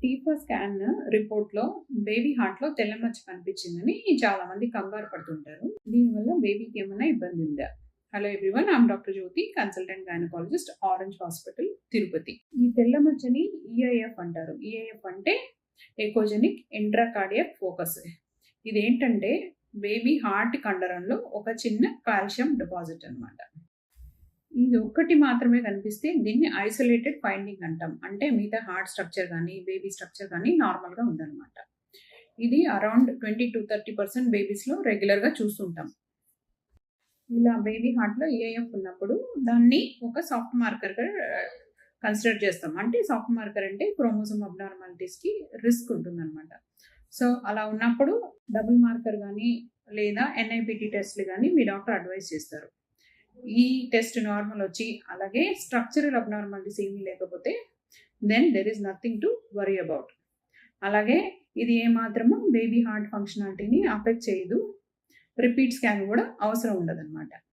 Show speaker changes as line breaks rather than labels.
TIFFA scan రిపోర్ట్‌లో baby హార్ట్‌లో తెల్ల మచ్చ కనిపించిందని చాలా మంది కంగారు పడుతుంటారు. దీనివల్ల బేబీకి ఏమైనా ఇబ్బంది ఉందా? Hello everyone, I am doctor Jyothi, consultant gynaecologist, orange hospital, Tirupati. ఈ తెల్ల మచ్చని ఈఐఎఫ్ అంటారు. ఈఐఎఫ్ అంటే ఎకోజెనిక్ ఇంట్రాకార్డియాక్ ఫోకస్. ఇదేంటంటే బేబీ హార్ట్ కండరంలో ఒక చిన్న కాల్షియం డిపాజిట్ అన్నమాట. ఇది ఒక్కటి మాత్రమే కనిపిస్తే దీన్ని ఐసోలేటెడ్ ఫైండింగ్ అంటాం. అంటే మిగతా హార్ట్ స్ట్రక్చర్ కానీ బేబీ స్ట్రక్చర్ కానీ నార్మల్గా ఉందన్నమాట. ఇది అరౌండ్ 20-30% బేబీస్లో రెగ్యులర్గా చూస్తుంటాం. ఇలా బేబీ హార్ట్లో ఈఐఎఫ్ ఉన్నప్పుడు దాన్ని ఒక సాఫ్ట్ మార్కర్గా కన్సిడర్ చేస్తాం. అంటే సాఫ్ట్ మార్కర్ అంటే క్రోమోసోమ్ అబ్నార్మాలిటీస్కి రిస్క్ ఉంటుందన్నమాట. సో అలా ఉన్నప్పుడు డబుల్ మార్కర్ కానీ లేదా ఎన్ఐపిటి టెస్ట్లు కానీ మీ డాక్టర్ అడ్వైస్ చేస్తారు. ఈ టెస్ట్ నార్మల్ వచ్చి అలాగే స్ట్రక్చరల్ అబ్నార్మాలిటీస్ ఏమీ లేకపోతే then there is nothing to worry about. అలాగే ఇది ఏమాత్రము బేబీ హార్ట్ ఫంక్షనాలిటీని అఫెక్ట్ చేయదు. రిపీట్ స్కాన్ కూడా అవసరం ఉండదన్నమాట.